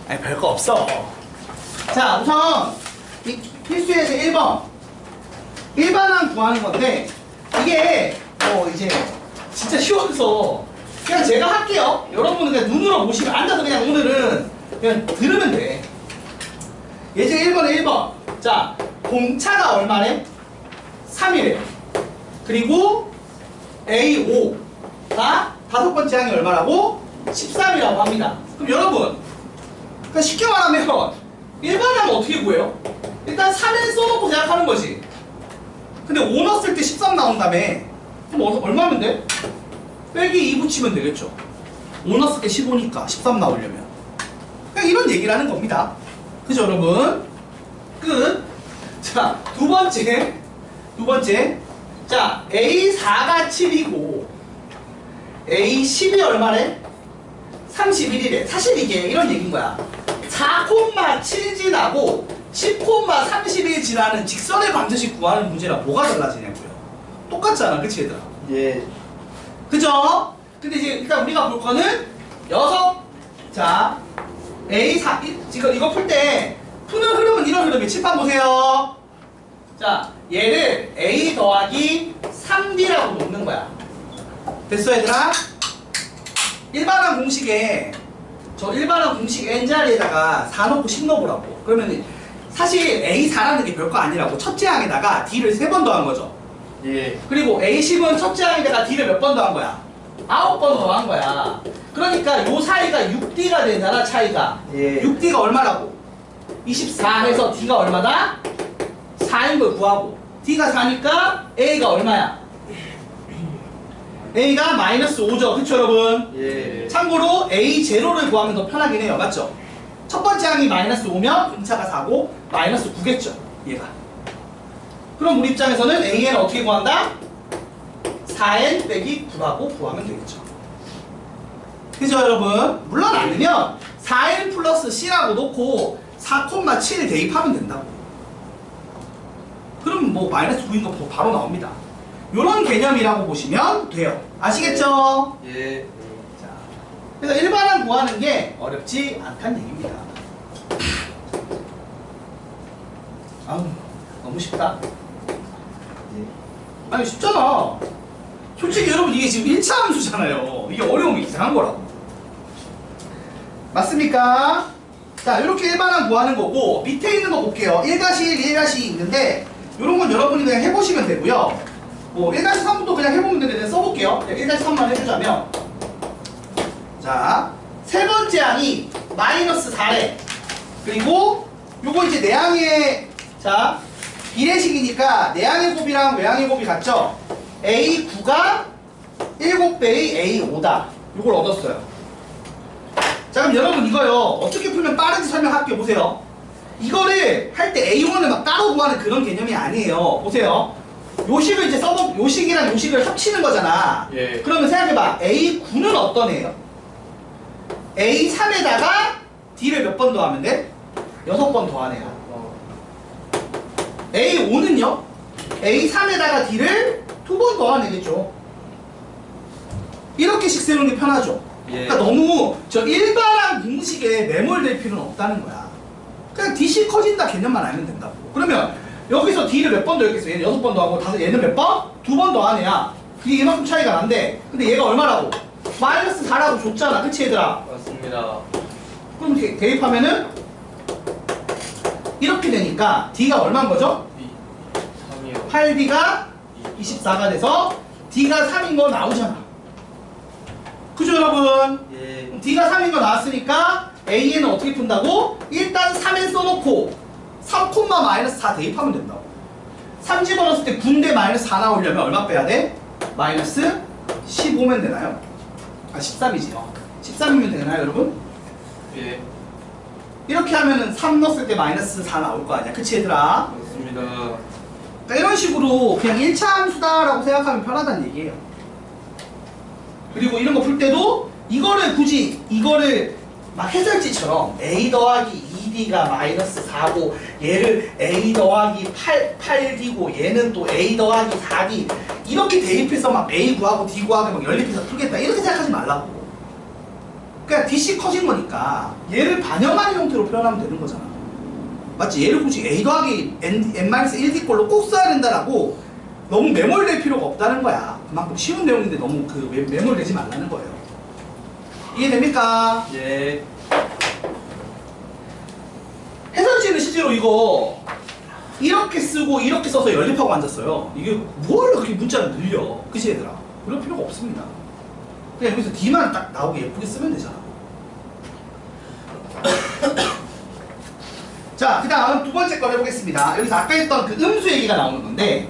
아니 별거 없어. 자 우선 이 필수에서 1번 일반항 구하는 건데 이게 이제 진짜 쉬워서 그냥 제가 할게요. 여러분은 그냥 눈으로 보시면 앉아서 그냥 오늘은 그냥 들으면 돼. 예제 1번에 1번. 자 공차가 얼마래? 3이래. 그리고 A5가 다섯 번째 항이 얼마라고? 13이라고 합니다. 그럼 여러분 그러니까 쉽게 말하면 일반항은 어떻게 구해요? 일단 3을 써놓고 생각하는 거지. 근데 5 넣었을 때 13 나온다며. 그럼 얼마면 돼? 빼기 2 붙이면 되겠죠. 5 넣었을 때 15니까 13 나오려면 그냥 이런 얘기를 하는 겁니다. 그죠 여러분? 끝. 자 두 번째 자 A4가 7이고 A10이 얼마래? 31이래. 사실 이게 이런 얘기인 거야. 4,7 지나고 10,31 지나는 직선의 방정식 구하는 문제랑 뭐가 달라지냐고요. 똑같잖아 그치 얘들아? 예. 그죠? 근데 이제 일단 우리가 볼 거는 자 A4 지금 이거 풀 때 푸는 흐름은 이런 흐름이에요. 칠판 보세요. 자 얘를 A 더하기 3B라고 놓는 거야. 됐어 얘들아? 일반항 공식에 일반항 공식 n자리에다가 4 넣고 10 넣어보라고. 그러면 사실 A4라는 게 별거 아니라고. 첫째 항에다가 D를 3번 더한 거죠. 예. 그리고 A10은 첫째 항에다가 D를 몇 번 더한 거야? 9번 더한 거야. 그러니까 요 사이가 6D가 되잖아 차이가. 예. 6D가 얼마라고? 24 해서 D가 얼마다? 4인 걸 구하고 D가 4니까 A가 얼마야? A가 마이너스 5죠. 그쵸 여러분? 예. 참고로 A0를 구하면 더 편하긴 해요. 맞죠? 첫 번째 항이 마이너스 5면 분차가 4고 마이너스 9겠죠. 얘가. 그럼 우리 입장에서는 AN을 어떻게 구한다? 4N 빼기 9라고 구하면 되겠죠. 그죠 여러분? 물론 안 되면 4N 플러스 C라고 놓고 4,7 대입하면 된다고. 그럼 뭐 마이너스 9인 거 바로 나옵니다. 요런 개념이라고 보시면 돼요. 아시겠죠? 예. 자, 그래서 일반항 구하는 게 어렵지 않다는 얘기입니다. 아우 너무 쉽다. 아니 쉽잖아. 솔직히 여러분 이게 지금 1차 함수잖아요. 이게 어려움이 이상한 거라고. 맞습니까? 자 이렇게 일반항 구하는 거고 밑에 있는 거 볼게요. 1-1, 1-2 있는데 이런 건 여러분이 그냥 해보시면 되고요. 뭐 1-3부터 그냥 해보면 되는데 그냥 써볼게요. 1-3만 해보자면 자 세 번째 항이 마이너스 4래. 그리고 요거 이제 내항의 자 비례식이니까 내항의 곱이랑 외항의 곱이 같죠? A9가 7배의 A5다. 요걸 얻었어요. 자 그럼 여러분 이거요 어떻게 풀면 빠른지 설명할게요. 보세요. 이거를 할 때 A1을 막 따로 구하는 그런 개념이 아니에요. 보세요. 요식을 이제 요식이랑 요식을 합치는 거잖아. 예. 그러면 생각해봐. A9는 어떤 애예요? A3에다가 D를 몇 번 더하면 돼? 6번 더한 애야. A5는요? A3에다가 D를 2번 더한 애겠죠. 이렇게씩 세우는 게 편하죠. 예. 그러니까 너무 저 일반항 공식에 매몰될 필요는 없다는 거야. 그냥 D씩 커진다 개념만 알면 된다고. 그러면 여기서 D를 몇 번 더했겠어? 얘는 6번 더하고 얘는 몇 번? 2번 더한 애야. 그게 이만큼 차이가 난대. 근데 얘가 얼마라고? 마이너스 4라고 줬잖아. 그치 얘들아? 맞습니다. 그럼 대입하면은 이렇게 되니까 D가 얼마인 거죠? 3이요. 8D가 24가 돼서 D가 3인 거 나오잖아. 그죠 여러분? 예. 그럼 D가 3인 거 나왔으니까 A는 어떻게 푼다고? 일단 3에 써놓고 3, 마이너스 4 대입하면 된다고. 3 집어넣었을 때 9인데 마이너스 4 나오려면 얼마 빼야 돼? 마이너스 15면 되나요? 아 13이지. 13이면 되나요 여러분? 예. 이렇게 하면은 3 넣었을 때 마이너스 4 나올 거 아니야. 그치 얘들아? 맞습니다. 그러니까 이런 식으로 그냥 1차 함수다라고 생각하면 편하다는 얘기예요. 그리고 이런 거 풀 때도 이거를 막 해설지처럼 A 더하기 2D가 마이너스 4고 얘를 A 더하기 8D고 얘는 또 A 더하기 4D 이렇게 대입해서 막 A 구하고 D 구하고 막 연립해서 풀겠다 이렇게 생각하지 말라고. 그러니까 DC 커진 거니까 얘를 반영하는 형태로 표현하면 되는 거잖아. 맞지? 얘를 굳이 A 더하기 N-1D 꼴로 꼭 써야 된다라고 너무 매몰될 필요가 없다는 거야. 그만큼 쉬운 내용인데 너무 그 매몰되지 말라는 거예요. 이해됩니까? 예. 해설지는 실제로 이거 이렇게 쓰고 이렇게 써서 연립하고 앉았어요. 이게 뭘 그렇게 문자를 늘려? 그치 얘들아? 그럴 필요가 없습니다. 그냥 여기서 D만 딱 나오게 예쁘게 쓰면 되잖아. 자, 그 다음 두 번째 걸 해보겠습니다. 여기서 아까 했던 그 음수 얘기가 나오는 건데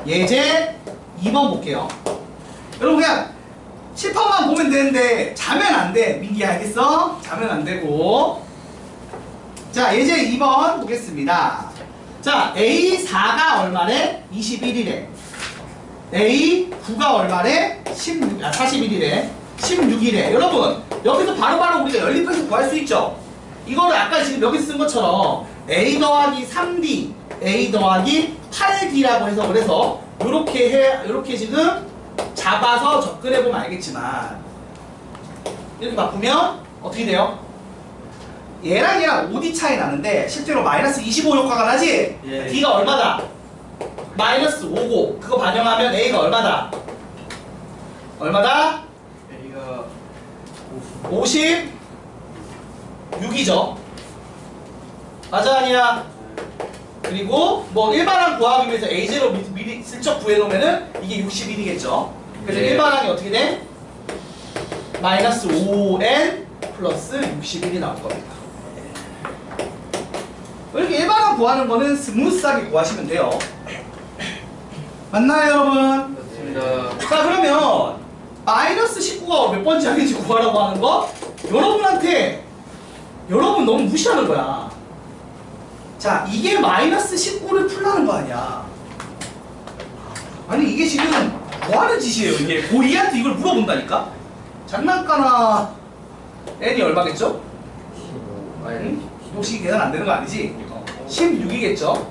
예제 2번 볼게요. 여러분 그냥 칠판만 보면 되는데 자면 안 돼. 민기야 알겠어? 자면 안 되고. 자, 예제 2번 보겠습니다. 자, A4가 얼마래? 21이래. A9가 얼마래? 41이래. 16이래. 여러분, 여기서 바로바로 우리가 연립해서 구할 수 있죠? 이거를 아까 지금 여기 쓴 것처럼 A 더하기 3D, A 더하기 8D라고 해석을 해서 요렇게 지금 잡아서 접근해보면 알겠지만 이렇게 바꾸면 어떻게 돼요? 얘랑 얘랑 5D 차이 나는데 실제로 마이너스 25 효과가 나지? 예. D가 얼마다? 마이너스 5고 그거 반영하면 A가 얼마다? 얼마다? A가 56이죠. 맞아 아니야? 그리고 뭐 일반항 구하기 위해서 A0 미리 슬쩍 구해놓으면은 이게 61이겠죠. 그래서 네. 일반항이 어떻게 돼? 마이너스 5n 플러스 61이 나올 겁니다. 이렇게 일반항 구하는 거는 스무스하게 구하시면 돼요. 맞나요 여러분? 맞습니다. 자 그러면 마이너스 19가 몇 번째 항인지 구하라고 하는 거 여러분한테 여러분 너무 무시하는 거야. 자 이게 마이너스 19를 풀라는 거 아니야. 아니 이게 지금 뭐하는 짓이에요. 이게 고2한테 이걸 물어본다니까. 장난가나. n이 얼마겠죠? 아니. 혹시 계산 안 되는 거 아니지? 16이겠죠?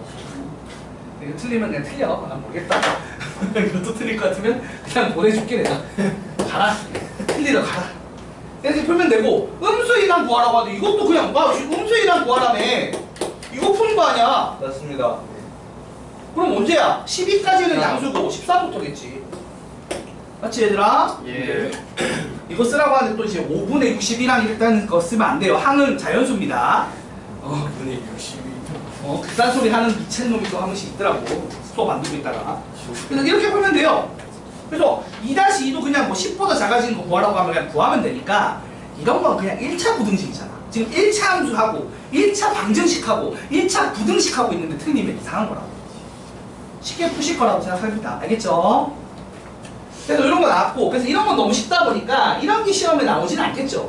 이거 틀리면 그냥 틀려. 난 모르겠다. 이것도 틀릴 것 같으면 그냥 보내줄게 내가. 가라. 틀리러 가라. 이렇게 풀면 되고 음수이랑 구하라고 하는데 이것도 그냥 와 음수이랑 구하라며. 이거 푸는 거 아니야. 맞습니다. 그럼 언제야? 12까지는 양수고 14부터겠지. 맞지 얘들아? 예. 이거 쓰라고 하는데 또 이제 5분의 60이랑 일단 그거 쓰면 안 돼요. 항은 자연수입니다. 분이 62. 그딴 소리 하는 미친놈이 또 한 번씩 있더라고. 수업 만들고 있다가. 그래서 이렇게 보면 돼요. 그래서 2-2도 그냥 뭐 10보다 작아지는 거 구하라고 하면 그냥 구하면 되니까 이런 건 그냥 1차 부등식이잖아. 지금 1차 함수하고 1차 방정식하고 1차 부등식하고 있는데 틀리면 이상한 거라고. 쉽게 푸실 거라고 생각합니다. 알겠죠? 그래서 이런 거 나왔고 그래서 이런 건 너무 쉽다 보니까 이런 게 시험에 나오진 않겠죠.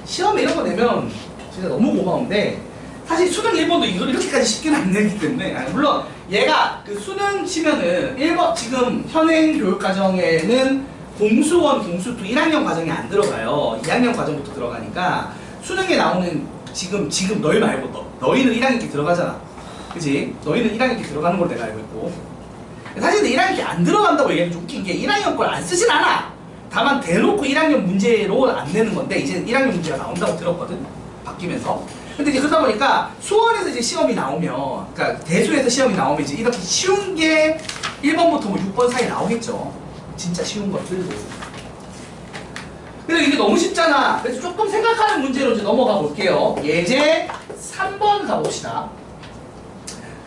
시험에 이런 거 내면 진짜 너무 고마운데 사실 수능 1번도 이걸 이렇게까지 쉽게는 안 내기 때문에 물론 얘가 그 수능 치면은 1번 지금 현행 교육과정에는 공수1, 공수2 1학년 과정이 안 들어가요. 2학년 과정부터 들어가니까 수능에 나오는 지금 너희 말고 너희는 1학년기 들어가잖아. 그치? 너희는 1학년기 들어가는 걸 내가 알고 있고 사실 근데 1학년기 안 들어간다고 얘기하면 좀 웃긴 게 1학년 걸 안 쓰진 않아. 다만 대놓고 1학년 문제로 안 내는 건데 이제 1학년 문제가 나온다고 들었거든. 바뀌면서. 근데 이제 그러다 보니까 수원에서 이제 시험이 나오면 그러니까 대수에서 시험이 나오면 이제 이렇게 쉬운 게 1번부터 뭐 6번 사이 나오겠죠. 진짜 쉬운 것들도. 그래서 이게 너무 쉽잖아. 그래서 조금 생각하는 문제로 이제 넘어가 볼게요. 예제 3번 가봅시다.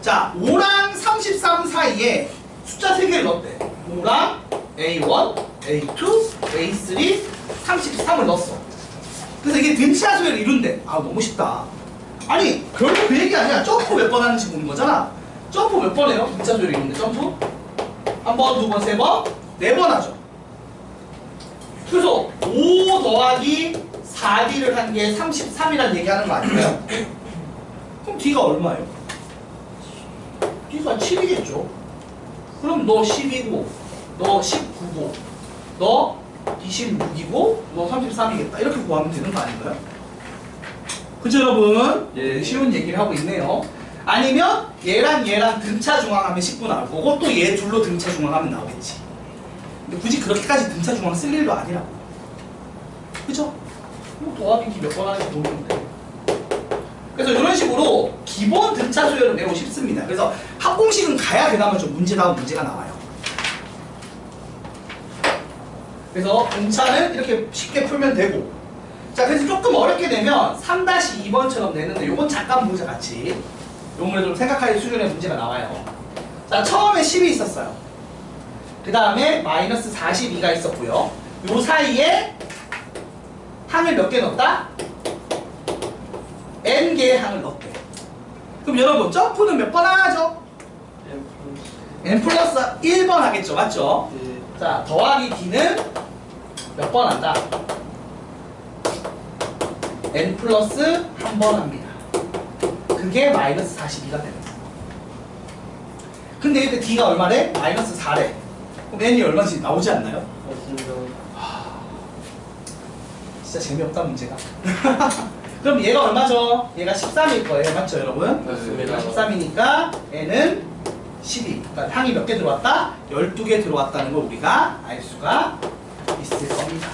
자, 5랑 33 사이에 숫자 3개를 넣었대. 5랑 A1, A2, A3, 33을 넣었어. 그래서 이게 등차수열을 이룬대. 아 너무 쉽다. 아니 결국 그 얘기 아니야. 점프 몇 번 하는지 보는 거잖아. 점프 몇 번 해요? 등차수열을 이룬대. 점프? 한 번, 두 번, 세 번? 4번 하죠. 그래서 5 더하기 4D를 한 게 33이라는 얘기하는 거 아닌가요? 그럼 D가 얼마예요? D가 7이겠죠. 그럼 너 10이고 너 19고 너 26이고 너 33이겠다. 이렇게 구하면 되는 거 아닌가요? 그죠 여러분? 예. 쉬운 얘기를 하고 있네요. 아니면 얘랑 등차 중앙하면 19 나올 거고 또 얘 둘로 등차 중앙하면 나오겠지. 근데 굳이 그렇게까지 등차 중앙 쓸 일도 아니라고. 그죠? 뭐 더하기 D 몇 번 하는지 모르면 돼. 그래서 이런 식으로 기본 등차 수열을 외우고 싶습니다. 그래서 합공식은 가야 그나마 좀 문제다운 문제가 나와요. 그래서 등차는 이렇게 쉽게 풀면 되고, 자 그래서 조금 어렵게 되면 3-2번처럼 내는데 요건 잠깐 보자 같이. 요거를 좀 생각할 수준의 문제가 나와요. 자 처음에 10이 있었어요. 그 다음에 마이너스 42가 있었고요. 요 사이에 항을 몇 개 넣었다? n개의 항을 넣었대. 그럼 여러분 점프는 몇 번 하죠? n 플러스 1번 하겠죠, 맞죠? 네. 자 더하기 d는 몇 번 한다? n 플러스 1번 합니다. 그게 마이너스 42가 되는 거예요. 근데 이때 d가 얼마래? 마이너스 4래. 그럼 n이 얼마인지 나오지 않나요? 맞습니다. 진짜 재미없다 문제가. 그럼 얘가 얼마죠? 얘가 13일 거예요, 맞죠 여러분? 맞습니다. 13이니까 n은 12. 그러니까 항이 몇 개 들어왔다? 12개 들어왔다는 걸 우리가 알 수가 있을 겁니다.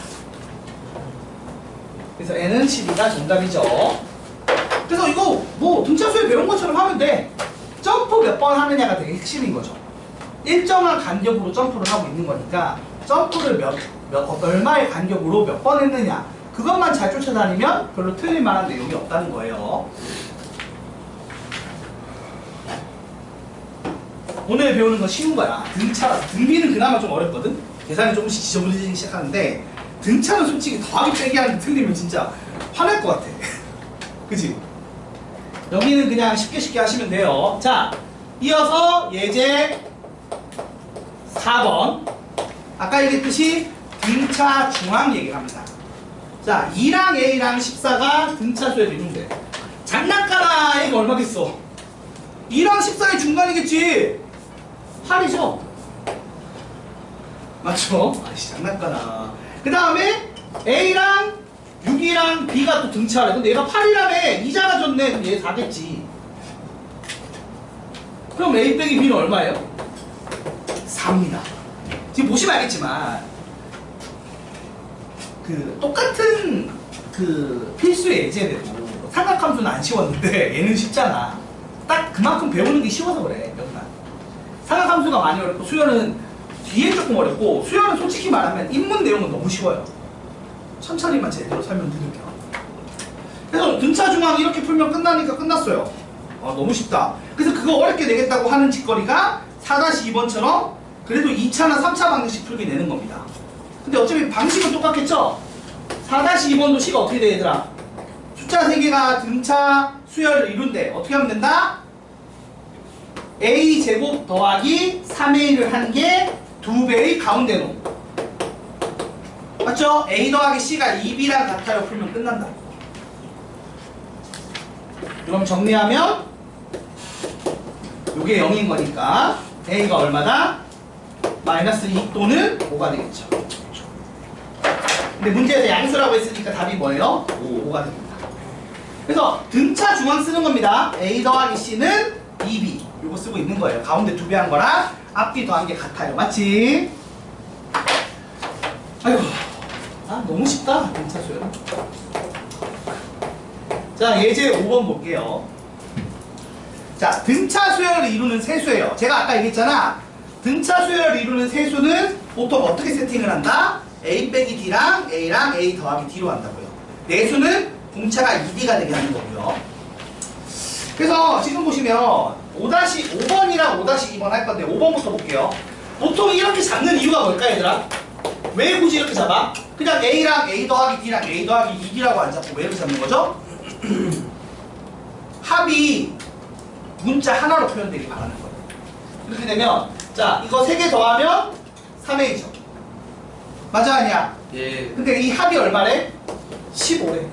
그래서 n은 12가 정답이죠. 그래서 이거 뭐 등차수에 배운 것처럼 하면 돼. 점프 몇 번 하느냐가 되게 핵심인 거죠. 일정한 간격으로 점프를 하고 있는 거니까 점프를 얼마의 간격으로 몇 번 했느냐 그것만 잘 쫓아다니면 별로 틀릴 만한 내용이 없다는 거예요. 오늘 배우는 건 쉬운 거야. 등차라서. 등비는 그나마 좀 어렵거든. 계산이 조금씩 지저분해지기 시작하는데 등차는 솔직히 더하기 빼기 하는데 틀리면 진짜 화날 것 같아. 그치? 여기는 그냥 쉽게 하시면 돼요. 자, 이어서 예제 4번. 아까 얘기했듯이 등차 중앙 얘기합니다. 자, 2랑 A랑 14가 등차수에 이룬대. 장난가나 A가 얼마겠어? 2랑 14의 중간이겠지? 8이죠? 맞죠? 아이씨, 장난가나. 그 다음에 A랑 6이랑 B가 또 등차래. 근데 얘가 8이라며 2자가 줬네. 그럼 얘 4겠지. 그럼 A 빼기 B는 얼마예요? 4입니다. 지금 보시면 알겠지만 그 똑같은 그 필수의 예제대로 삼각함수는 안 쉬웠는데 얘는 쉽잖아. 딱 그만큼 배우는 게 쉬워서 그래. 여기만. 삼각함수가 많이 어렵고 수열은 뒤에 조금 어렵고 수열은 솔직히 말하면 인문 내용은 너무 쉬워요. 천천히만 제대로 설명드릴게요. 그래서 등차 중앙 이렇게 풀면 끝나니까 끝났어요. 너무 쉽다. 그래서 그거 어렵게 내겠다고 하는 짓거리가 4-2번처럼 그래도 2차나 3차 방정식 풀기 내는 겁니다. 근데 어차피 방식은 똑같겠죠? 4-2번도 시가 어떻게 돼 얘들아? 숫자 3개가 등차 수열을 이룬대. 어떻게 하면 된다? a제곱 더하기 3a를 한 게 2배의 가운데 놈. 맞죠? a 더하기 c가 2b랑 같아요. 풀면 끝난다. 그럼 정리하면 요게 0인 거니까 a가 얼마다? 마이너스 2 또는 5가 되겠죠. 근데 문제에서 양수라고 했으니까 답이 뭐예요? 5가 됩니다. 그래서 등차 중앙 쓰는 겁니다. a 더하기 c는 2b 요거 쓰고 있는 거예요. 가운데 2배 한 거랑 앞뒤 더한 게 같아요. 맞지? 아이고, 너무 쉽다 등차 수열. 자, 예제 5번 볼게요. 자, 등차 수열을 이루는 세수예요. 제가 아까 얘기했잖아. 등차 수열을 이루는 세수는 보통 어떻게 세팅을 한다? a 빼기 d랑 a랑 a 더하기 d로 한다고요. 내수는 공차가 2d가 되게 하는 거고요. 그래서 지금 보시면 5-5번이랑 5-2번 할 건데 5번부터 볼게요. 보통 이렇게 잡는 이유가 뭘까 얘들아? 왜 굳이 이렇게 잡아? 그냥 a랑 a 더하기 d랑 a 더하기 2d라고 안 잡고 왜 이렇게 잡는 거죠? 합이 문자 하나로 표현되길 바라는 거예요. 이렇게 되면 자, 이거 3개 더하면 3a죠. 맞아 아니야? 예. 근데 이 합이 얼마래? 15래.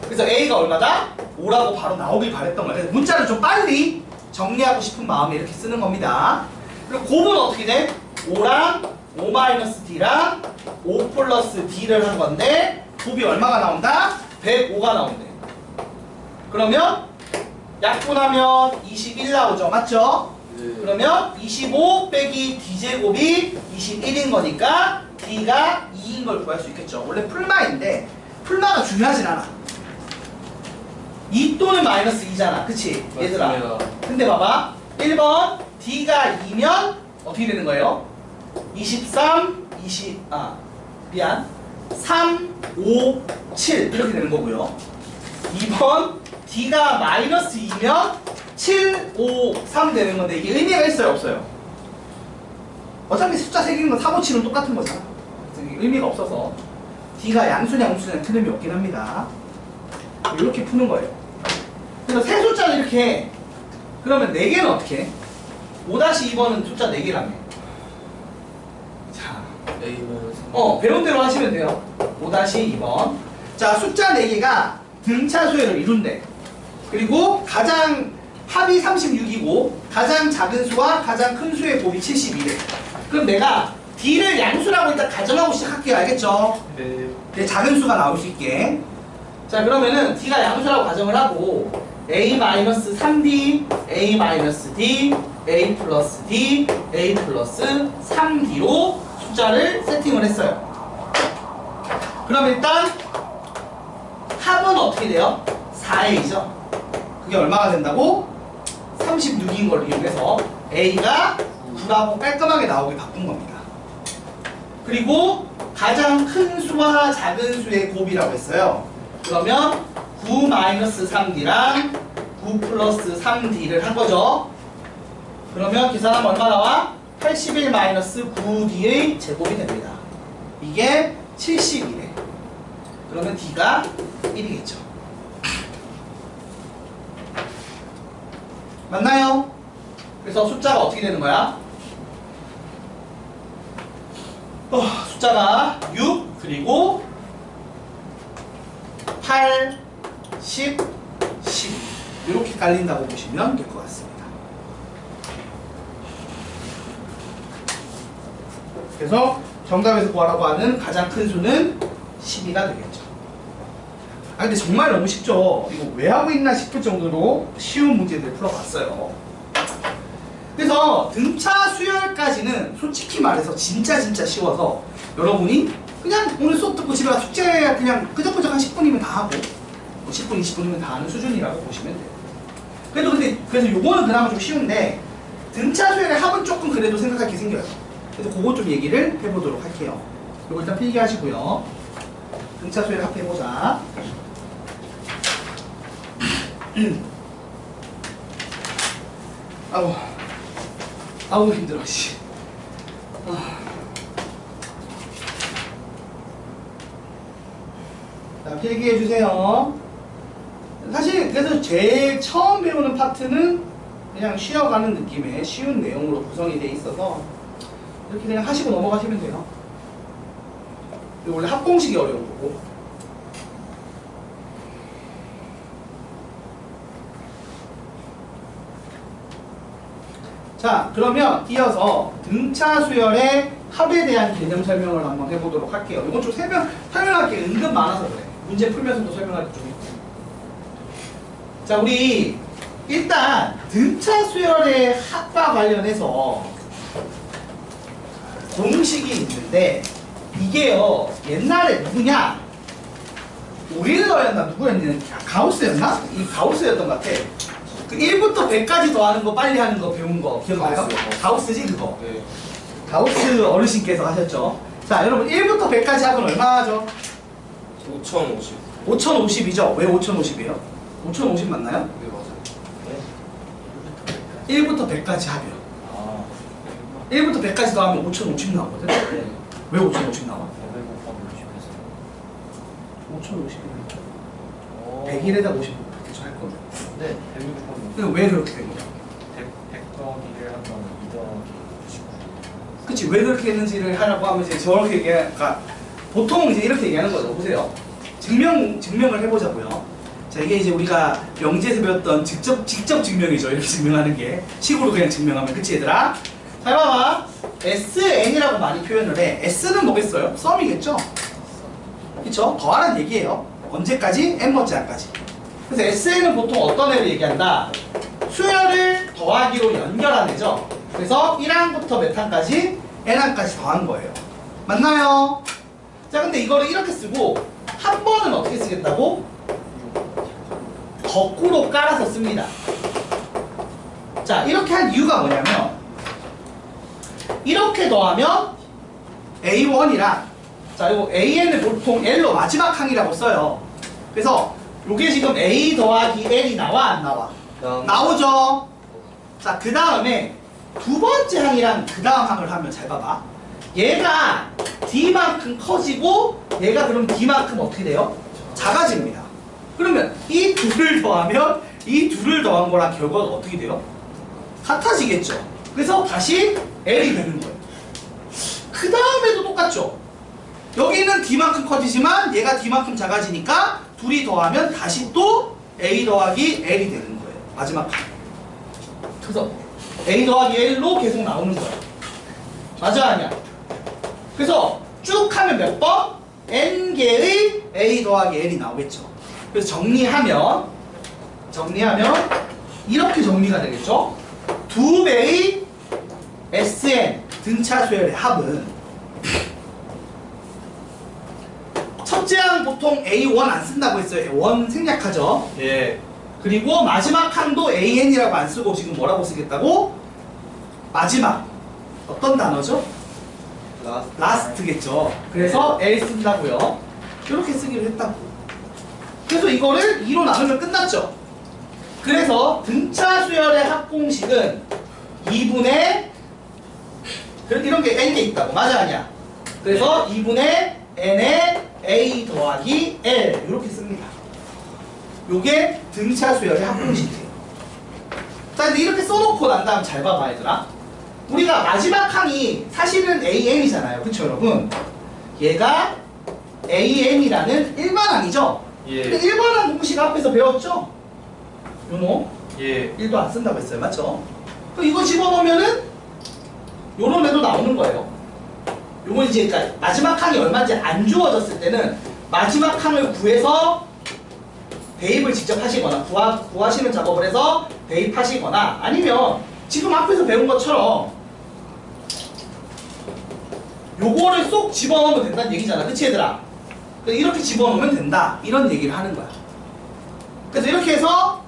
그래서 a가 얼마다? 5라고 바로 나오길 바랬던 거예요. 그래서 문자를 좀 빨리 정리하고 싶은 마음에 이렇게 쓰는 겁니다. 그리고 곱은 어떻게 돼? 5랑 5-d랑 5 플러스 d를 한 건데 곱이 얼마가 나온다? 105가 나온대. 그러면 약분하면 21 나오죠. 맞죠? 네. 그러면 25 빼기 d제곱이 21인 거니까 d가 2인 걸 구할 수 있겠죠. 원래 풀마인데 풀마가 중요하진 않아. 2 또는 마이너스 2잖아. 그치? 얘들아. 맞습니다. 근데 봐봐. 1번 D가 2면 어떻게 되는 거예요? 23, 3, 5, 7 이렇게 되는 거고요. 2번 D가 마이너스 2면 7, 5, 3 되는 건데 이게 의미가 있어요? 없어요? 어차피 숫자 새기는 건 3, 5, 7은 똑같은 거잖아. 그래서 이게 의미가 없어서 D가 양수냐 음수냐 틀림이 없긴 합니다. 이렇게 푸는 거예요. 그래서 세 숫자를 이렇게 해. 그러면 4개는 어떻게 해? 5-2번은 숫자 4개라며. 자, A는 배운 대로 하시면 돼요. 5-2번. 자, 숫자 4개가 등차수열을 이룬대. 그리고 가장 합이 36이고 가장 작은 수와 가장 큰 수의 곱이 72래. 그럼 내가 D를 양수라고 일단 가정하고 시작할게요. 알겠죠? 네. 작은 수가 나올 수 있게. 자, 그러면은 D가 양수라고 가정을 하고 A-3D, A-D, A 플러스 D, A 플러스 3D로 숫자를 세팅을 했어요. 그럼 일단 합은 어떻게 돼요? 4A죠. 그게 얼마가 된다고? 36인 걸 이용해서 A가 9라고 깔끔하게 나오게 바꾼 겁니다. 그리고 가장 큰 수와 작은 수의 곱이라고 했어요. 그러면 9-3D랑 9 플러스 3D를 한 거죠. 그러면 계산하면 얼마 나와? 81-9D의 제곱이 됩니다. 이게 72래. 그러면 D가 1이겠죠. 맞나요? 그래서 숫자가 어떻게 되는 거야? 숫자가 6 그리고 8, 10, 12 이렇게 깔린다고 보시면 될 것 같습니다. 그래서 정답에서 구하라고 하는 가장 큰 수는 12가 되겠죠. 근데 정말 너무 쉽죠? 이거 왜 하고 있나 싶을 정도로 쉬운 문제들 풀어봤어요. 그래서 등차 수열까지는 솔직히 말해서 진짜 쉬워서 여러분이 그냥 오늘 수업 듣고 집에 가서 숙제 그냥 끄적끄적 한 10분이면 다 하고 10분, 20분이면 다 하는 수준이라고 보시면 돼요. 그래서 요거는 그나마 좀 쉬운데 등차 수열의 합은 조금 그래도 생각할 게 생겨요. 그래서 그거 좀 얘기를 해보도록 할게요. 요거 일단 필기하시고요. 등차 수열의 합 해보자. 아우 힘들어 씨. 자, 필기해 주세요. 사실 그래서 제일 처음 배우는 파트는 그냥 쉬어가는 느낌의 쉬운 내용으로 구성이 돼 있어서 이렇게 그냥 하시고 넘어가시면 돼요. 이거 원래 합공식이 어려운 거고. 자, 그러면 이어서 등차 수열의 합에 대한 개념 설명을 한번 해보도록 할게요. 이건 좀 설명할 게 은근 많아서 그래. 문제 풀면서도 설명할 게 좀 있고. 자, 우리 일단 등차 수열의 합과 관련해서 공식이 있는데 이게요 옛날에 누구냐? 오일러였나 누구였냐? 가우스였나? 이 가우스였던 것 같아. 그 1부터 100까지 더하는 거 빨리 하는 거 배운 거 기억나요? 가우스지 그거? 네. 가우스 어르신께서 하셨죠. 자, 여러분 1부터 100까지 합은 얼마죠? 5050. 5050이죠. 왜 5050이에요? 5050 맞나요? 네, 맞아요. 1부터 100까지 합이요. 아, 1부터 100까지 더하면 5050 나오거든. 네. 왜 5050 나와? 550에서. 5050이니까 100일에다 50 곱하기 할 거면. 네, 100곱하기 근데 왜 그렇게 된 거야? 100 더하기를 하면 2 더하기 99. 그치, 왜 그렇게 했는지를 하라고 하면 이제 저렇게 얘기하니까 보통 이제 이렇게 얘기하는 거죠. 보세요. 증명을 해보자고요. 자, 이게 이제 우리가 명제에서 배웠던 직접 증명이죠. 이렇게 증명하는 게 식으로 그냥 증명하면. 그치 얘들아? 잘 봐봐. SN이라고 많이 표현을 해. S는 뭐겠어요? 썸이겠죠? 그쵸? 더하라는 얘기예요. 언제까지? n-r까지. 그래서 SN은 보통 어떤 애를 얘기한다? 수열을 더하기로 연결한 애죠. 그래서 1항부터 몇 항까지? n항까지 더한 거예요. 맞나요? 자, 근데 이거를 이렇게 쓰고 한 번은 어떻게 쓰겠다고? 거꾸로 깔아서 씁니다. 자, 이렇게 한 이유가 뭐냐면 이렇게 더하면 A1이랑 자, 이거 AN을 보통 L로 마지막 항이라고 써요. 그래서 요게 지금 A 더하기 L이 나와 안 나와? 나오죠. 자, 그 다음에 두 번째 항이랑 그 다음 항을 하면 잘 봐봐. 얘가 D만큼 커지고 얘가 그럼 D만큼 어떻게 돼요? 작아집니다. 그러면 이 둘을 더하면 이 둘을 더한 거랑 결과가 어떻게 돼요? 같아지겠죠. 그래서 다시 L이 되는 거예요. 그 다음에도 똑같죠. 여기는 D만큼 커지지만 얘가 D만큼 작아지니까 둘이 더하면 다시 또 A 더하기 L이 되는 거예요. 마지막 칸. 그래서 A 더하기 L로 계속 나오는 거예요. 맞아 아니야? 그래서 쭉 하면 몇 번? N개의 A 더하기 L이 나오겠죠. 그래서 정리하면 이렇게 정리가 되겠죠. 두 배의 SN 등차 수열의 합은 첫째 항 보통 A1 안 쓴다고 했어요. 1 생략하죠. 예. 그리고 마지막 항도 AN이라고 안 쓰고 지금 뭐라고 쓰겠다고? 마지막 어떤 단어죠? 라스트겠죠. 그래서 L 쓴다고요. 이렇게 쓰기로 했다고. 그래서 이거를 2로 나누면 끝났죠. 그래서 등차 수열의 합공식은 2분의 이런 게 n개 있다고. 맞아 아니야? 그래서 2분의 n의 a 더하기 l 이렇게 씁니다. 요게 등차 수열의 합공식이에요. 자, 근데 이렇게 써놓고 난 다음 잘 봐봐 얘들아. 우리가 마지막 항이 사실은 AN이잖아요. 그쵸 여러분? 얘가 AN이라는 일반항이죠? 예. 근데 일반항 공식 앞에서 배웠죠? 요놈? 예. 1도 안 쓴다고 했어요. 맞죠? 그럼 이거 집어넣으면은 요런 애도 나오는 거예요. 요건 이제 그러니까 마지막 항이 얼마인지 안 주어졌을 때는 마지막 항을 구해서 대입을 직접 하시거나 구하시는 작업을 해서 대입하시거나 아니면 지금 앞에서 배운 것처럼 요거를 쏙 집어넣으면 된다는 얘기잖아. 그치 얘들아? 이렇게 집어넣으면 된다. 이런 얘기를 하는 거야. 그래서 이렇게 해서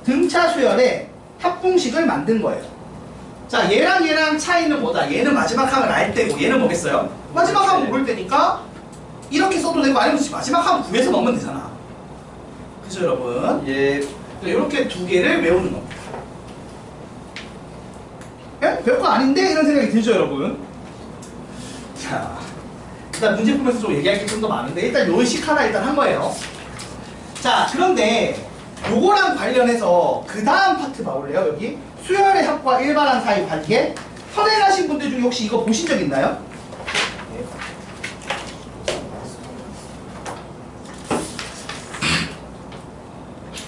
등차 수열의 합공식을 만든 거예요. 자, 얘랑 차이는 뭐다? 얘는 마지막 항을 알 때고 얘는 뭐겠어요? 마지막 항을 볼 때니까 이렇게 써도 되고 아니면 마지막 항 구해서 넣으면 되잖아. 그죠 여러분? 예. 이렇게 두 개를 외우는 겁니다. 예? 별거 아닌데? 이런 생각이 들죠 여러분? 자, 일단 문제 풀면서 좀 얘기할 게 좀 더 많은데 일단 요식 하나 일단 한 거예요. 자, 그런데 요거랑 관련해서 그 다음 파트 봐볼래요? 여기 수열의 합과 일반항 사이 관계. 선행하신 분들 중에 혹시 이거 보신 적 있나요?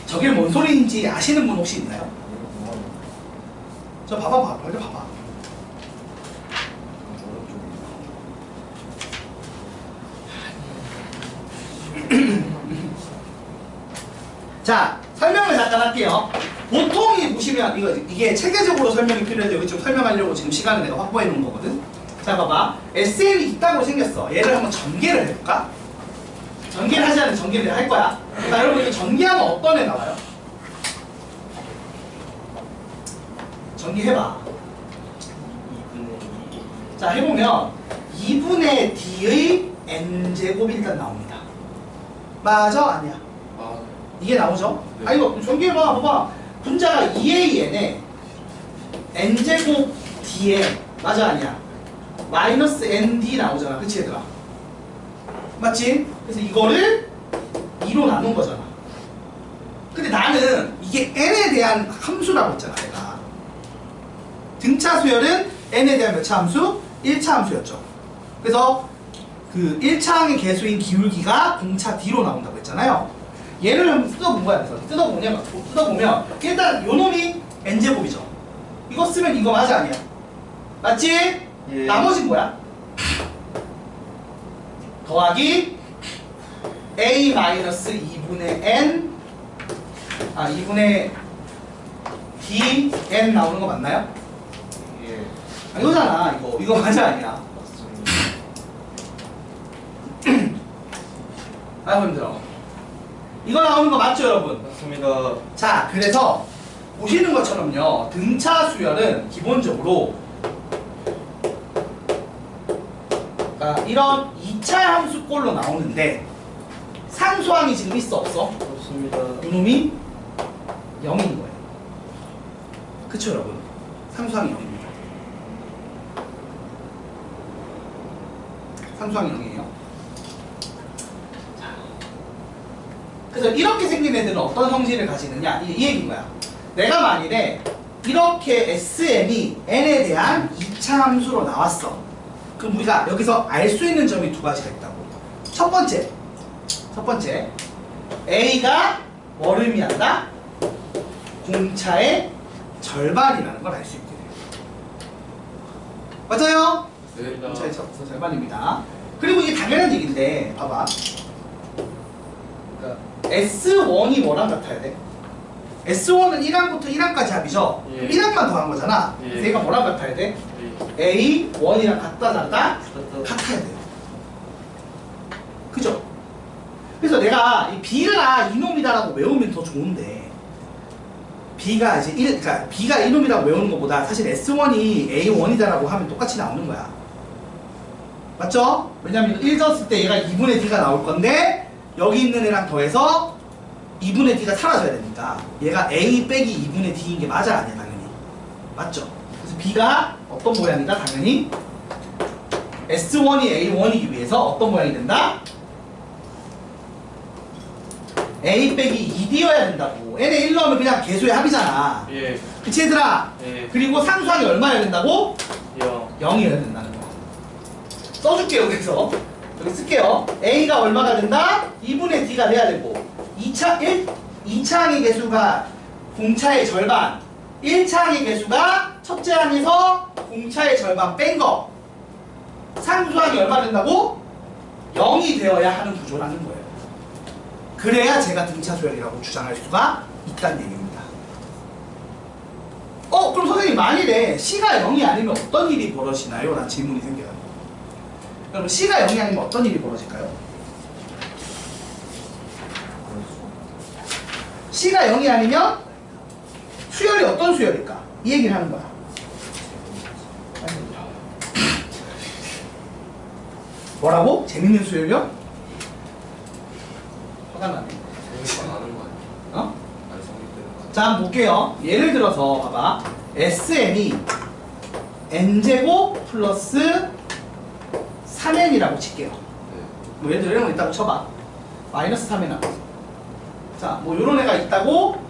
저게 뭔 소리인지 아시는 분 혹시 있나요? 저 봐봐, 빨리 봐봐. 자, 설명을 잠깐 할게요. 보통 보시면 이게 체계적으로 설명이 필요해서 여기 좀 설명하려고 지금 시간을 내가 확보해 놓은 거거든. 자, 봐봐. SN이 이따구로 생겼어. 얘를 한번 전개를 해볼까? 전개를 하지 않는 전개를 할 거야. 자, 여러분 이거 전개하면 어떤 애 나와요? 전개해봐. 2분의 2. 자, 해보면 2분의 D의 N제곱이 일단 나옵니다. 맞아? 아니야? 아, 이게 나오죠? 네. 아, 이거 전개해봐. 봐봐. 분자가 2AN에 N제곱 DN. 맞아? 아니야? 마이너스 ND 나오잖아. 그치 얘들아? 맞지? 그래서 이거를 2로 나눈 거잖아. 근데 나는 이게 n에 대한 함수라고 했잖아 내가. 등차 수열은 n에 대한 몇 차 함수? 1차 함수였죠. 그래서 그 1차항의 개수인 기울기가 공차 D로 나온다고 했잖아요. 얘를 한번 뜯어본 거야. 그래서 뜯어보면 일단 요 놈이 n제곱이죠. 이거 쓰면 이거 맞아 아니야? 맞지? 예. 나머진 뭐야? 더하기 a 마이너스 2분의 n 2분의 dn 나오는 거 맞나요? 예. 이거잖아. 이거 맞아 아니야? 맞습니다. 아이고 힘들어. 이거 나오는 거 맞죠 여러분? 맞습니다. 자, 그래서 보시는 것처럼요, 등차 수열은 기본적으로 그러니까 이런 2차 함수꼴로 나오는데 상수항이 지금 있어 없어? 없습니다. 요놈이 0인 거예요. 그쵸 여러분? 상수항이 0입니다. 상수항이 0이에요. 그래서 이렇게 생긴 애들은 어떤 성질을 가지느냐, 이 얘기인 거야. 내가 만일에 이렇게 SN이 n에 대한 2차 함수로 나왔어. 그럼 우리가 여기서 알 수 있는 점이 두 가지가 있다고. 첫 번째 A가 뭐를 의미한다? 공차의 절반이라는 걸 알 수 있게 돼요. 맞아요? 네. 공차의 절반입니다. 그리고 이게 당연한 얘기인데 봐봐. 그러니까 S1이 뭐랑 같아야 돼? S1은 1항부터 1항까지 합이죠? 예. 1항만 더한 거잖아. 예. 그래서 얘가 뭐랑 같아야 돼? 네. A1이랑 같다 다르다? 같아야 돼요. 그죠? 그래서 내가 이 B가 이놈이다라고 외우면 더 좋은데 B가 이제 그러니까 B가 이놈이라고 외우는 것보다 사실 S1이 A1이다라고 하면 똑같이 나오는 거야. 맞죠? 왜냐면 1 졌을 때 얘가 2분의 D가 나올 건데 여기 있는 애랑 더해서 2분의 D가 사라져야 되니까 얘가 A 빼기 2분의 D인 게 맞아 아니야 당연히. 맞죠? 그래서 B가 어떤 모양이다? 당연히 S1이 A1이기 위해서 어떤 모양이 된다? A 빼기 2D여야 된다고. n에 1 넣으면 그냥 개수의 합이잖아. 예. 그치 얘들아? 예. 그리고 상수항이 얼마여야 된다고? 0. 0이어야 된다는 거. 써줄게요 그래서 여기 쓸게요. A가 얼마가 된다? 2분의 D가 돼야 되고 2차항의 개수가 공차의 절반, 1차항의 개수가 첫째 항에서 공차의 절반 뺀 거. 상수항이 얼마 된다고? 0이 되어야 하는 구조라는 거예요. 그래야 제가 등차 수열이라고 주장할 수가 있다는 얘기입니다. 그럼 선생님 만일에 C가 0이 아니면 어떤 일이 벌어지나요? 라는 질문이 생겨요. 여러분 C가 0이 아니면 어떤 일이 벌어질까요? C가 0이 아니면 수열이 어떤 수열일까? 이 얘기를 하는 거야. 뭐라고? 재밌는 수열이요? 화가 나네. 성립 안 하는 거 아니야? 어? 아니 성립되는 거 아니야? 자, 한번 볼게요. 예를 들어서 봐봐. SN이 n제곱 플러스 3n이라고 칠게요. 네. 뭐 예를 들어 이런 거 있다고 쳐봐. 마이너스 3n 하고. 자, 뭐 요런 애가 있다고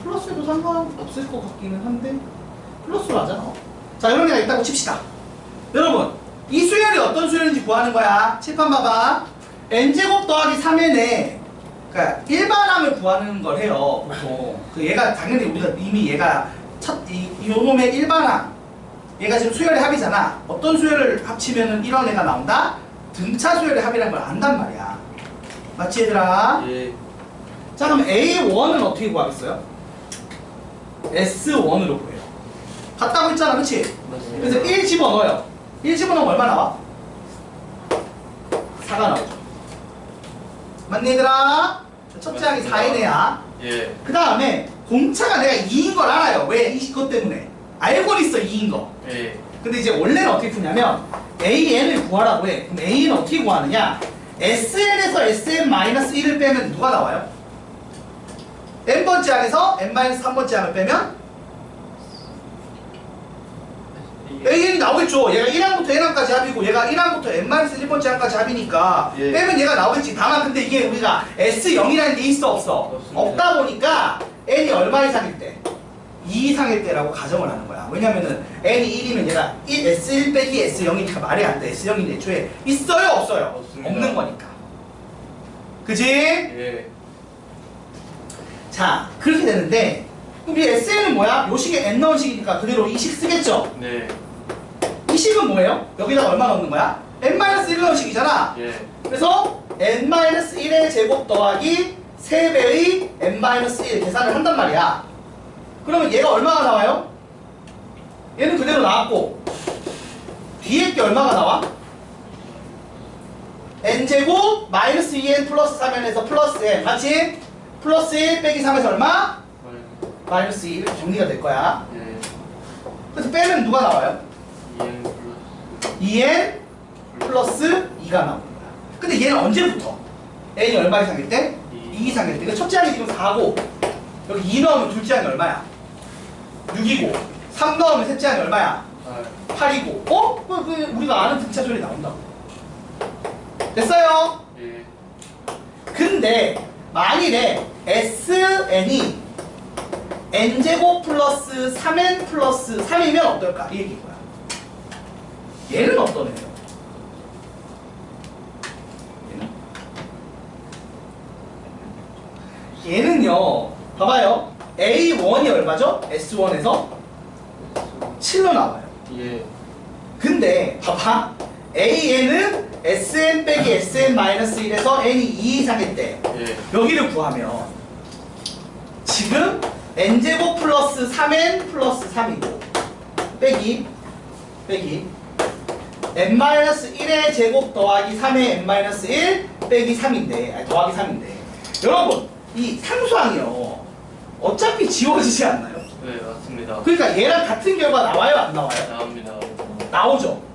플러스해도 상관없을 것 같기는 한데 플러스로 하자. 자, 이런 애가 있다고 칩시다. 여러분, 이 수열이 어떤 수열인지 구하는 거야. 칠판 봐봐. n제곱 더하기 3n에 그러니까 일반항을 구하는 걸 해요. 보통. 그 얘가 당연히 우리가 이미 얘가 이 요놈의 일반항. 얘가 지금 수열의 합이잖아. 어떤 수열을 합치면은 이런 애가 나온다? 등차 수열의 합이라는 걸 안단 말이야. 맞지 얘들아? 예. 자, 그럼 A1은 어떻게 구하겠어요? S1으로 구해요. 같다고 했잖아, 그치? 맞습니다. 그래서 1 집어넣어요. 1 집어넣으면 얼마 나와? 4가 나오죠. 맞니 얘들아? 첫째 항이 4인 애야. 예. 그 다음에 공차가 내가 2인 걸 알아요. 왜? 이것 때문에. 알고는 있어 2인 거. 예. 근데 이제 원래는 어떻게 푸냐면 AN을 구하라고 해. 그럼 A는 어떻게 구하느냐? SN에서 SN-1을 빼면 누가 나와요? n번째 항에서 n-3번째 항을 빼면 AN이 나오겠죠. 얘가 1항부터 n항까지 합이고 얘가 1항부터 n-1번째 항까지 합이니까 예. 빼면 얘가 나오겠지. 다만 근데 이게 우리가 S0이라는 게 있어 없어? 없습니다. 없다 보니까 n이 얼마 이상일 때? 2 이상일 때라고 가정을 하는 거야. 왜냐면은 n이 1이면 얘가 S1 빼기 S0이니까 말이 안 돼. S0이 애초에 있어요 없어요? 없습니다. 없는 거니까. 그지? 예. 자, 그렇게 되는데 그럼 이 SN은 뭐야? 요 식에 n 넣은 식이니까 그대로 이 식 쓰겠죠? 네. 이 식은 뭐예요? 여기다가 얼마 넣는 거야? n-1 넣은 식이잖아. 예. 그래서 n-1의 제곱 더하기 3배의 n-1 계산을 한단 말이야. 그러면 얘가 얼마가 나와요? 얘는 그대로 나왔고 뒤에 게 얼마가 나와? n제곱 마이너스 2n 플러스 3n에서 플러스 n 맞지? 플러스 1 빼기 3에서 얼마? 마이너스 2 이렇게 정리가 될 거야. 예. 그래서 빼면 누가 나와요? 2n 플러스 2가 나오는 거야. 근데 얘는 언제부터? n이 얼마 이상일 때? 2 이상일 때. 그러니까 첫째 항이 지금 4고 여기 2 넣으면 둘째 항이 얼마야? 6이고 3 넣으면 셋째 항이 얼마야? 8이고 어? 우리가 아는 등차절이 나온다고. 됐어요? 예. 근데 만일에 SN이 n제곱 플러스 3n 플러스 3이면 어떨까? 이 얘기인 거야. 얘는 어떤 애예요? 얘는요, 봐봐요. A1이 얼마죠? S1에서 7로 나와요. 예. 근데 봐봐. AN은 SN 빼기 SN-1에서 n이 2 이상일 때 예. 여기를 구하면 지금 n제곱 플러스 3n 플러스 3이고 빼기 n-1의 제곱 더하기 3의 n-1 빼기 3인데 아니 더하기 3인데 여러분 이 상수항이요 어차피 지워지지 않나요? 네, 맞습니다. 그러니까 얘랑 같은 결과 나와요 안 나와요? 나옵니다. 나오죠.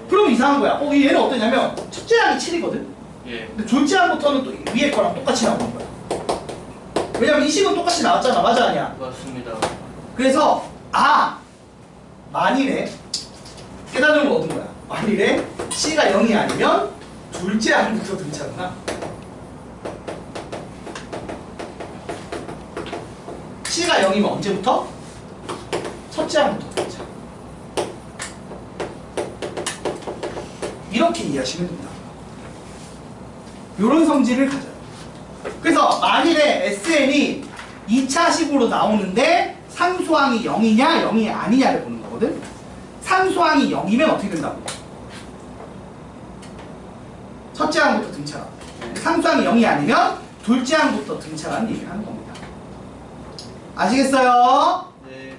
그럼 이상한 거야. 얘는 어떠냐면 첫째 항이 7이거든. 예. 근데 둘째 항부터는 또 위에 거랑 똑같이 나오는 거야. 왜냐면 이 식은 똑같이 나왔잖아. 맞아 아니야? 맞습니다. 그래서 만일에 깨달은 거 얻은 거야. 만일에 C가 0이 아니면 둘째 항부터 등차구나. C가 0이면 언제부터? 첫째 항부터 등차. 이렇게 이해하시면 됩니다. 이런 성질을 가져요. 그래서 만일에 SN이 2차식으로 나오는데 상수항이 0이냐 0이 아니냐를 보는 거거든. 상수항이 0이면 어떻게 된다고? 첫째 항부터 등차라. 상수항이 0이 아니면 둘째 항부터 등차라는 얘기를 하는 겁니다. 아시겠어요? 네.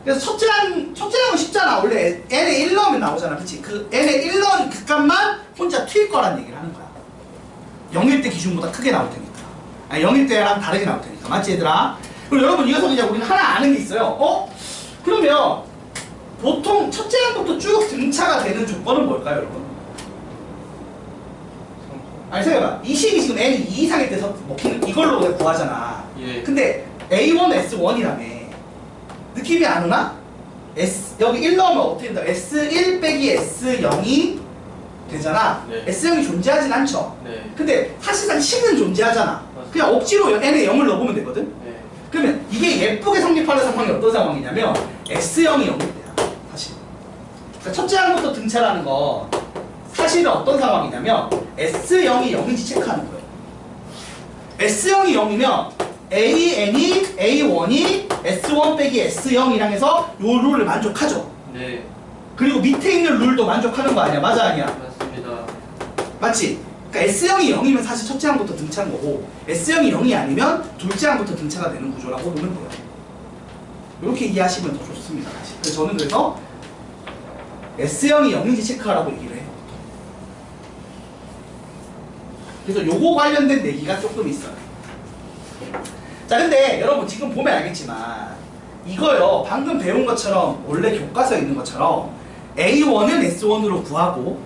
그래서 첫째 항은 쉽잖아. 원래 n에 1 넣으면 나오잖아. 그치? 그 n에 1 넣은 그 값만 혼자 튈 거란 얘기를 하는 거야. 0일 때 기준보다 크게 나올 테니까. 아니 0일 때랑 다르게 나올 테니까. 맞지 얘들아? 그럼 여러분 이어서 이제 우리는 하나 아는 게 있어요. 그러면 보통 첫째 항부터 쭉 등차가 되는 조건은 뭘까요 여러분? 아니 생각해봐. 이 식이 지금 n이 2 이상일 때 먹히는 이걸로 우리가 구하잖아. 예. 근데 A1, S1이라며 느낌이 안 오나? 여기 1 넣으면 어떻게 된다? S1 빼기 S0이 되잖아. 네. S0이 존재하진 않죠. 네. 근데 사실상 식은 존재하잖아. 맞습니다. 그냥 억지로 n에 0을 넣으면 되거든. 네. 그러면 이게 예쁘게 성립하는 상황이 어떤 상황이냐면 S0이 0일 때야. 사실. 그러니까 첫째 항부터 등차라는 거 사실은 어떤 상황이냐면 S0이 0인지 체크하는 거예요. S0이 0이면 AN이 A1이 S1 빼기 S0이랑 해서 요 룰을 만족하죠. 네. 그리고 밑에 있는 룰도 만족하는 거 아니야? 맞아 아니야? 맞습니다. 맞지? 그러니까 S형이 0이면 사실 첫째 항부터 등차인 거고 S형이 0이 아니면 둘째 항부터 등차가 되는 구조라고 보면 돼요. 이렇게 이해하시면 더 좋습니다. 사실. 그래서 저는 그래서 S형이 0인지 체크하라고 얘기를 해요. 그래서 요거 관련된 얘기가 조금 있어요. 자 근데 여러분 지금 보면 알겠지만 이거요 방금 배운 것처럼 원래 교과서에 있는 것처럼 A1은 S1으로 구하고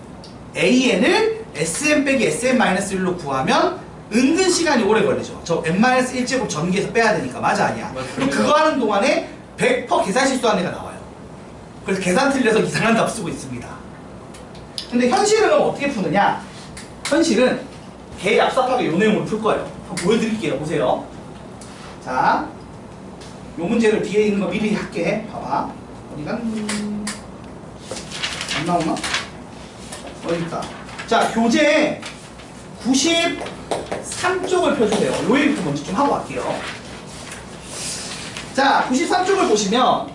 AN을 SM 빼기 SM-1로 구하면 은근 시간이 오래 걸리죠. 저 n-1제곱 전기에서 빼야 되니까. 맞아 아니야? 그럼 그거 하는 동안에 100% 계산 실수한 애가 나와요. 그래서 계산 틀려서 이상한 답 쓰고 있습니다. 근데 현실은 어떻게 푸느냐? 현실은 개얍삽하게 요 내용으로 풀 거예요. 한번 보여드릴게요. 보세요. 자, 요 문제를 뒤에 있는 거 미리 할게. 봐봐. 어디가? 안 나오나? 어디 있다. 자, 교재 93쪽을 펴주세요. 요 얘기부터 먼저 좀 하고 갈게요. 자, 93쪽을 보시면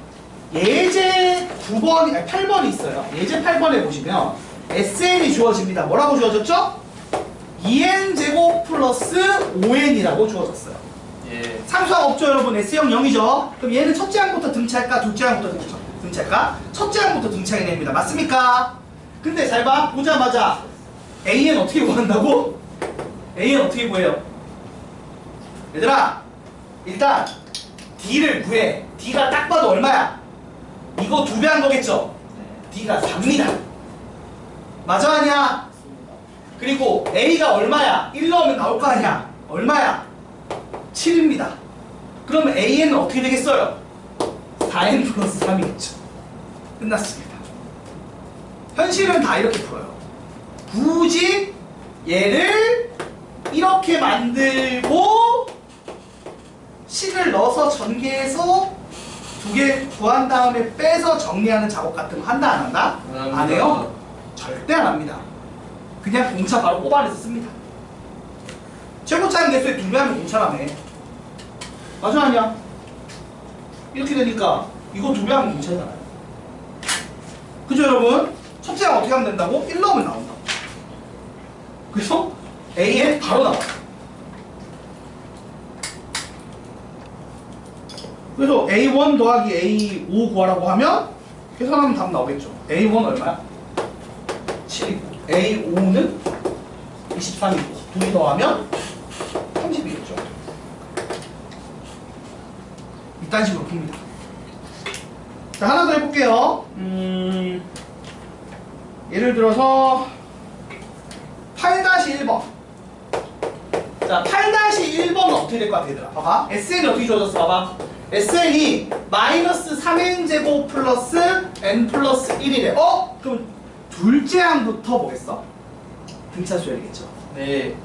예제 9번, 아니 8번이 있어요. 예제 8번에 보시면 SN이 주어집니다. 뭐라고 주어졌죠? 2n제곱 플러스 5n이라고 주어졌어요. 예. 상수항 없죠 여러분. S형 0이죠. 그럼 얘는 첫째 항부터 등차일까? 둘째 항부터 등차일까? 첫째 항부터 등차이 됩니다. 맞습니까? 근데 잘 봐. 보자마자 AN 어떻게 구한다고? AN 어떻게 구해요? 얘들아, 일단 D를 구해. D가 딱 봐도 얼마야? 이거 2배 한 거겠죠? D가 4입니다. 맞아 아니야? 그리고 A가 얼마야? 1 넣으면 나올 거 아니야? 얼마야? 7입니다. 그러면 AN은 어떻게 되겠어요? 4n 플러스 3이겠죠. 끝났습니다. 현실은 다 이렇게 풀어요. 굳이 얘를 이렇게 만들고 식을 넣어서 전개해서 2개 구한 다음에 빼서 정리하는 작업 같은 거 한다 안 한다? 안 해요? 절대 안 합니다. 그냥 공차 바로 뽑아내서 씁니다. 최고차는 개수에 2배 하면 공차라며. 맞아 아니야? 이렇게 되니까 이거 2배 하면 공차잖아요. 그죠 여러분? 첫째 항 어떻게 하면 된다고? 1 넣으면 나온다고. 그래서 AN 바로 나와요. 그래서 A1 더하기 A5 구하라고 하면 계산하면 답 나오겠죠. A1 얼마야? 7이고 A5는 23이고 2개 더하면 30이겠죠. 이딴 식으로 풉니다. 자, 하나 더 해볼게요. 예를 들어서 8-1번. 자, 8-1번은 어떻게 될 것 같아, 얘들아? 봐봐. SN이 어떻게 주어졌어? 봐봐. SN이 마이너스 3n제곱 플러스 n 플러스 1이래. 그럼 둘째 항부터 뭐겠어? 등차 수열이겠죠. 네.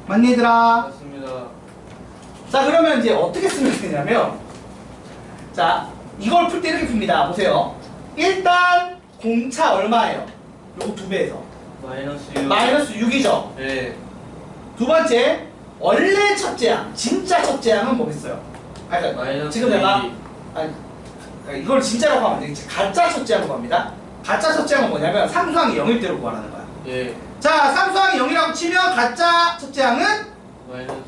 맞니, 얘들아? 맞습니다. 자, 그러면 이제 어떻게 쓰면 되냐면, 자, 이걸 풀 때 이렇게 풉니다. 보세요. 일단 공차 얼마예요? 요거 2배에서 마이너스 6. 마이너스 6이죠. 네. 두 번째, 원래 첫째 항, 진짜 첫째 항은 뭐겠어요? 그러니까 마이너스 지금 내가 2. 그러니까 이걸 진짜로 하면 안 되겠지. 가짜 첫째 항을 구합니다. 가짜 첫째 항은 뭐냐면 상수항이 0일 대로 구하라는 거야. 예. 자, 상수항이 0이라고 치면 가짜 첫째 항은 마이너스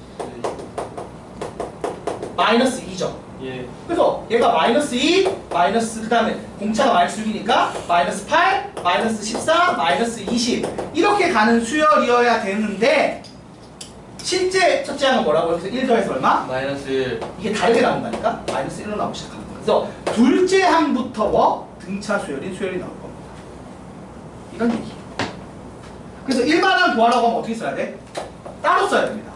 마이너스 2죠. 예. 그래서 얘가 마이너스 2, 마이너스 그 다음에 공차가 마이너스 6이니까 마이너스 8, 마이너스 14, 마이너스 20 이렇게 가는 수열이어야 되는데 실제 첫째 항은 뭐라고 해서 1 더해서 얼마? 마이너스 1. 이게 다르게 나온다니까? 마이너스 1로 나오기 시작하는 거야. 그래서 둘째 항부터 뭐? 등차 수열이 나올 겁니다. 이런 얘기. 그래서 일반항 구하라고 하면 어떻게 써야 돼? 따로 써야 됩니다.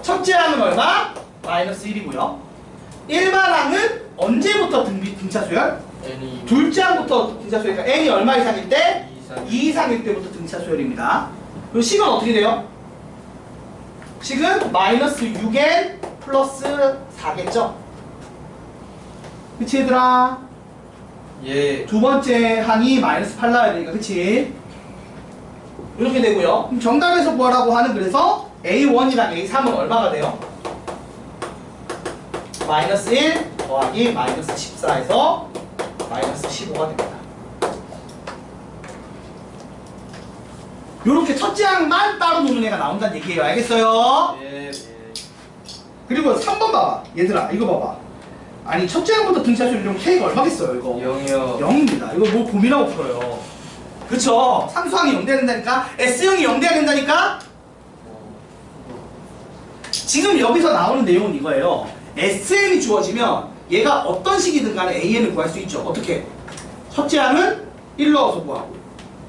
첫째 항은 얼마? 마이너스 1이고요. 일반항은 언제부터 등차 수열? n이 둘째 항부터 등차 수열이니까 n이 얼마 이상일 때? 2 이상. 2 이상일 때부터 등차 수열입니다. 그리고 식은 어떻게 돼요? 식은 마이너스 6n 플러스 4겠죠? 그치 얘들아? 예. 두 번째 항이 마이너스 8 나와야 되니까 그치? 이렇게 되고요. 그럼 정답에서 구하라고 하는 그래서 A1이랑 A3은 얼마가 돼요? 마이너스 1 더하기 마이너스 14에서 마이너스 15가 됩니다. 요렇게 첫째 항만 따로 노는 애가 나온다는 얘기예요. 알겠어요? 예. 예. 그리고 3번 봐봐. 얘들아 이거 봐봐. 아니 첫째 항부터 등차 수열이면 K가 얼마겠어요 이거? 0이요. 0입니다. 이거 뭐 고민하고 풀어요. 그쵸? 상수항이 0 돼야 된다니까? S형이 0 돼야 된다니까? 지금 여기서 나오는 내용은 이거예요. SN이 주어지면 얘가 어떤 식이든 간에 AN을 구할 수 있죠. 어떻게? 첫째 항은 1 넣어서 구하고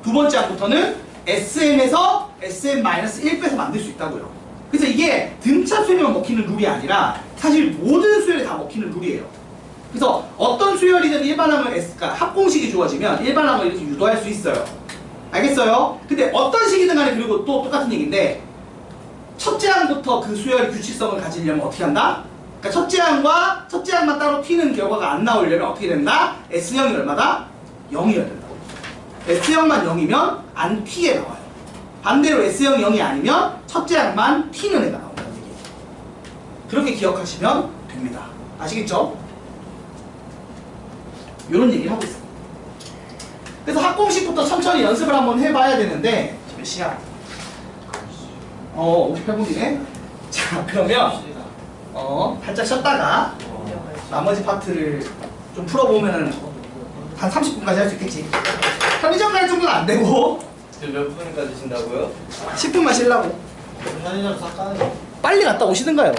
두 번째 항부터는 SN에서 SN-1 빼서 만들 수 있다고요. 그래서 이게 등차 수열에만 먹히는 룰이 아니라 사실 모든 수열에 다 먹히는 룰이에요. 그래서 어떤 수열이든 일반항을 그러니까 합공식이 주어지면 일반항을 이렇게 유도할 수 있어요. 알겠어요? 근데 어떤 식이든 간에 그리고 또 똑같은 얘기인데 첫째 항부터 그 수열의 규칙성을 가지려면 어떻게 한다? 그러니까 첫째 항만 따로 튀는 결과가 안 나오려면 어떻게 된다? S형이 얼마다? 0이어야 된다. S형만 0이면 안 T에 나와요. 반대로 S형이 0이 아니면 첫째 항만 T는 애가 나온다는 얘기예요. 그렇게 기억하시면 됩니다. 아시겠죠? 이런 얘기를 하고 있습니다. 그래서 합공식부터 천천히 연습을 한번 해봐야 되는데 몇 시야? 58분이네. 자, 그러면 살짝 쉬었다가 나머지 파트를 좀 풀어보면 한 30분까지 할 수 있겠지. 편의점 갈 정도는 안 되고 지금 몇 분까지 신다고요? 10분만 쉬려고. 편의점 싹 가는 거. 빨리 갔다 오시든가요.